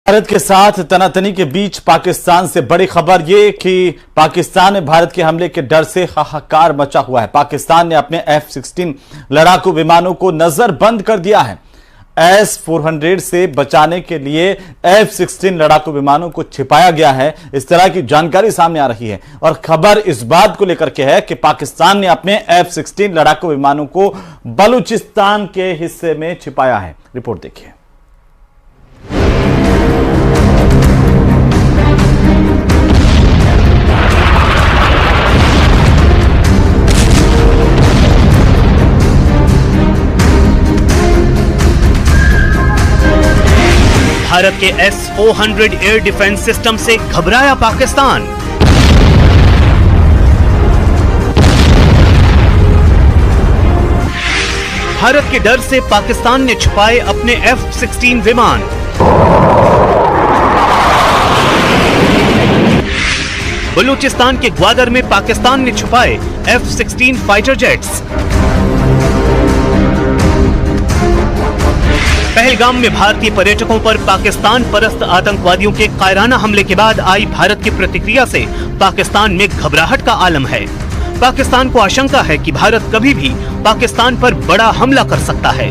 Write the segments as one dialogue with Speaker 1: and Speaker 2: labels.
Speaker 1: भारत के साथ तनातनी के बीच पाकिस्तान से बड़ी खबर ये कि पाकिस्तान में भारत के हमले के डर से हाहाकार मचा हुआ है। पाकिस्तान ने अपने F-16 लड़ाकू विमानों को नजरबंद कर दिया है। S-400 से बचाने के लिए F-16 लड़ाकू विमानों को छिपाया गया है। इस तरह की जानकारी सामने आ रही है और खबर इस बात को लेकर के है कि पाकिस्तान ने अपने F-16 लड़ाकू विमानों को बलूचिस्तान के हिस्से में छिपाया है। रिपोर्ट देखिए।
Speaker 2: भारत के S-400 एयर डिफेंस सिस्टम से घबराया पाकिस्तान। भारत के डर से पाकिस्तान ने छुपाए अपने F-16 विमान। बलूचिस्तान के ग्वादर में पाकिस्तान ने छुपाए F-16 फाइटर जेट्स। पहलगाम में भारतीय पर्यटकों पर पाकिस्तान परस्त आतंकवादियों के कायराना हमले के बाद आई भारत की प्रतिक्रिया से पाकिस्तान में घबराहट का आलम है। पाकिस्तान को आशंका है कि भारत कभी भी पाकिस्तान पर बड़ा हमला कर सकता है।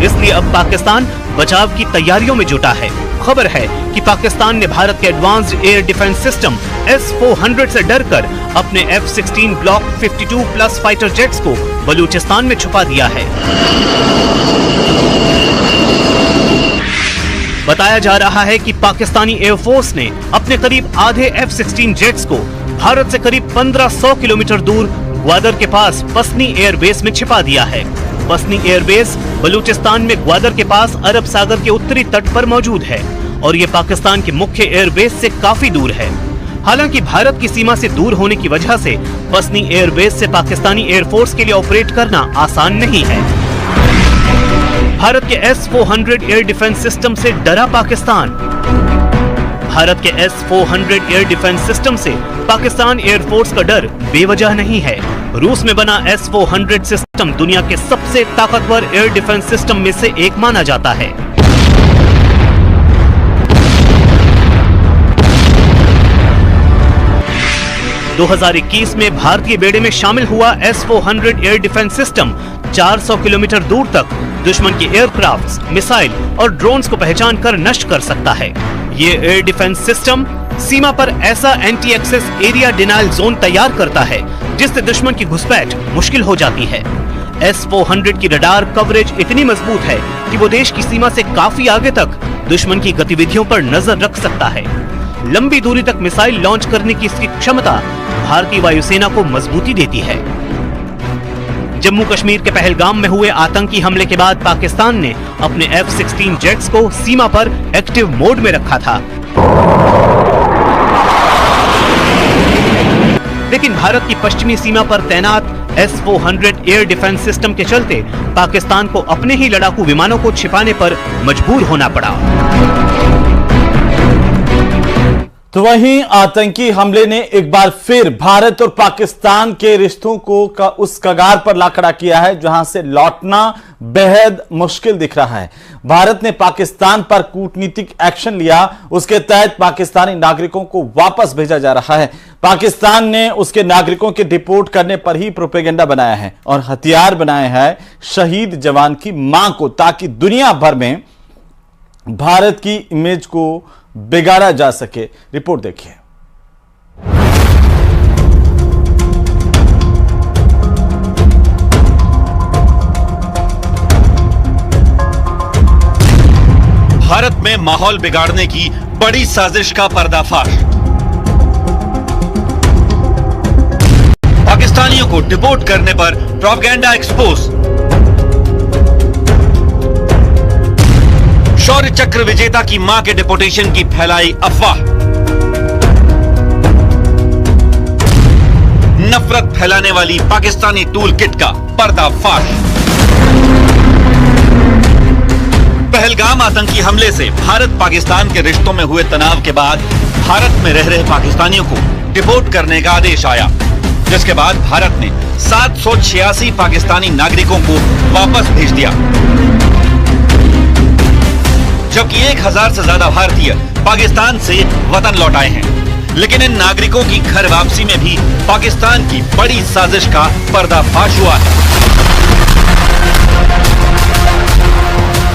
Speaker 2: इसलिए अब पाकिस्तान बचाव की तैयारियों में जुटा है। खबर है कि पाकिस्तान ने भारत के advanced air defence system S-400 से डरकर अपने F-16 ब्लॉक 52+ फाइटर जेट्स को बलूचिस्तान में छुपा दिया है। बताया जा रहा है कि पाकिस्तानी एयरफोर्स ने अपने करीब आधे F-16 जेट्स को भारत से करीब 1500 किलोमीटर दूर ग्वादर के पास पसनी एयरबेस में छिपा दिया है। पसनी एयरबेस बलूचिस्तान में ग्वादर के पास अरब सागर के उत्तरी तट पर मौजूद है और ये पाकिस्तान के मुख्य एयरबेस से काफी दूर है। हालांकि भारत की सीमा से दूर होने की वजह से पसनी एयरबेस से पाकिस्तानी एयरफोर्स के लिए ऑपरेट करना आसान नहीं है। भारत के S-400 एयर डिफेंस सिस्टम से डरा पाकिस्तान। भारत के S-400 एयर डिफेंस सिस्टम से पाकिस्तान एयरफोर्स का डर बेवजह नहीं है। रूस में बना S-400 सिस्टम दुनिया के सबसे ताकतवर एयर डिफेंस सिस्टम में से एक माना जाता है। दो 2021 में भारतीय बेड़े में शामिल हुआ S-400 air defence system 400 kilometre दूर तक दुश्मन के एयरक्राफ्ट्स, मिसाइल और ड्रोन्स को पहचान कर नष्ट कर सकता है। ये एयर डिफेंस सिस्टम सीमा पर ऐसा anti access area denial zone तैयार करता है जिससे दुश्मन की घुसपैठ मुश्किल हो जाती है। S-400 की रडार कवरेज इतनी मजबूत है कि वो देश की सीमा से काफी आगे तक दुश्मन की गतिविधियों पर नजर रख सकता है। लंबी दूरी तक मिसाइल लॉन्च करने की इसकी क्षमता भारतीय वायुसेना को मजबूती देती है। जम्मू कश्मीर के पहलगाम में हुए आतंकी हमले के बाद पाकिस्तान ने अपने F-16 जेट्स को सीमा पर एक्टिव मोड में रखा था। लेकिन भारत की पश्चिमी सीमा पर तैनात S-400 एयर डिफेंस सिस्टम के चलते पाकिस्तान को अपने ही लड़ाकू विमानों को छिपाने पर मजबूर होना पड़ा।
Speaker 1: तो वहीं आतंकी हमले ने एक बार फिर भारत और पाकिस्तान के रिश्तों को उस कगार पर ला खड़ा किया है जहां से लौटना बेहद मुश्किल दिख रहा है। भारत ने पाकिस्तान पर कूटनीतिक एक्शन लिया, उसके तहत पाकिस्तानी नागरिकों को वापस भेजा जा रहा है। पाकिस्तान ने उसके नागरिकों के डिपोर्ट करने पर ही प्रोपेगेंडा बनाया है और हथियार बनाए हैं शहीद जवान की मां को, ताकि दुनिया भर में भारत की इमेज को बिगाड़ा जा सके। रिपोर्ट देखिए।
Speaker 3: भारत में माहौल बिगाड़ने की बड़ी साजिश का पर्दाफाश। पाकिस्तानियों को डिपोर्ट करने पर प्रोपेगेंडा एक्सपोज। शौर्य चक्र विजेता की मां के डिपोर्टेशन की फैलाई अफवाह। नफरत फैलाने वाली पाकिस्तानी टूल किट का पर्दाफाश। पहलगाम आतंकी हमले से भारत पाकिस्तान के रिश्तों में हुए तनाव के बाद भारत में रह रहे पाकिस्तानियों को डिपोर्ट करने का आदेश आया, जिसके बाद भारत ने 786 पाकिस्तानी नागरिकों को वापस भेज दिया। जबकि 1000 से ज्यादा भारतीय पाकिस्तान से वतन लौट आए हैं। लेकिन इन नागरिकों की घर वापसी में भी पाकिस्तान की बड़ी साजिश का पर्दाफाश हुआ है।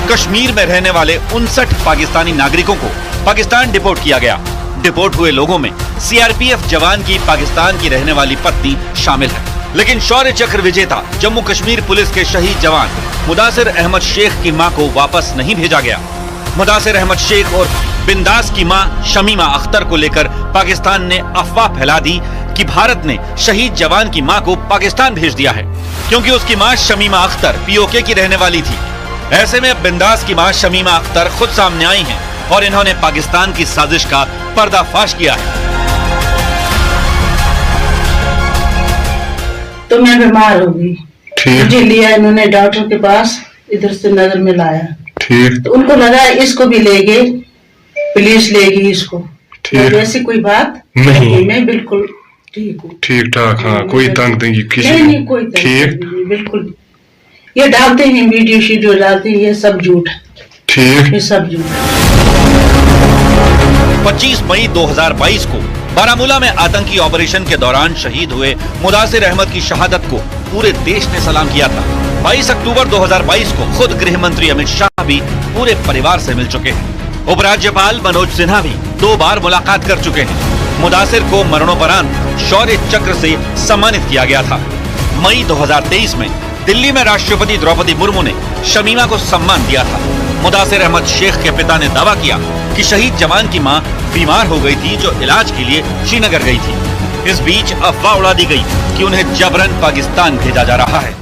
Speaker 3: कश्मीर में रहने वाले 59 पाकिस्तानी नागरिकों को पाकिस्तान डिपोर्ट किया गया। डिपोर्ट हुए लोगों में सीआरपीएफ जवान की पाकिस्तान की रहने वाली पत्नी शामिल है। लेकिन शौर्य चक्र विजेता जम्मू कश्मीर पुलिस के शहीद जवान मुदासिर अहमद शेख की मां को वापस नहीं भेजा गया। मुदासिर अहमद शेख और बिंदास की मां शमीमा अख्तर को लेकर पाकिस्तान ने अफवाह फैला दी कि भारत ने शहीद जवान की मां को पाकिस्तान भेज दिया है, क्योंकि उसकी मां शमीमा अख्तर पीओके की रहने वाली थी। ऐसे में बिंदास की मां शमीमा अख्तर खुद सामने आई हैं और इन्होंने पाकिस्तान की साजिश का पर्दाफाश किया है।
Speaker 4: तो मैं बीमार हो गई, मुझे लिया इन्होंने डॉक्टर के पास, इधर से नगर में लाया।
Speaker 5: ठीक।
Speaker 4: तो उनको लगा इसको भी ले गए, पुलिस लेगी इसको। ऐसी कोई बात नहीं, मैं बिल्कुल ठीक हूँ,
Speaker 5: ठीक ठाक। हाँ, कोई तंग नहीं किसी
Speaker 4: नहीं, कोई तंग नहीं, बिल्कुल। ये डालते हैं वीडियो शीडियो डालते हैं, ये सब झूठ है।
Speaker 5: ठीक,
Speaker 4: ये सब झूठ।
Speaker 3: 25 मई 2022 को बारामूला में आतंकी ऑपरेशन के दौरान शहीद हुए मुदासिर अहमद की शहादत को पूरे देश ने सलाम किया था। 22 अक्टूबर 2022 को खुद गृह मंत्री अमित शाह भी पूरे परिवार से मिल चुके हैं। उपराज्यपाल मनोज सिन्हा भी 2 बार मुलाकात कर चुके हैं। मुदासिर को मरणोपरांत शौर्य चक्र से सम्मानित किया गया था। मई 2023 में दिल्ली में राष्ट्रपति द्रौपदी मुर्मू ने शमीमा को सम्मान दिया था। मुदासिर अहमद शेख के पिता ने दावा किया कि शहीद जवान की मां बीमार हो गई थी, जो इलाज के लिए श्रीनगर गई थी। इस बीच अफवाह उड़ा दी गई कि उन्हें जबरन पाकिस्तान भेजा जा रहा है।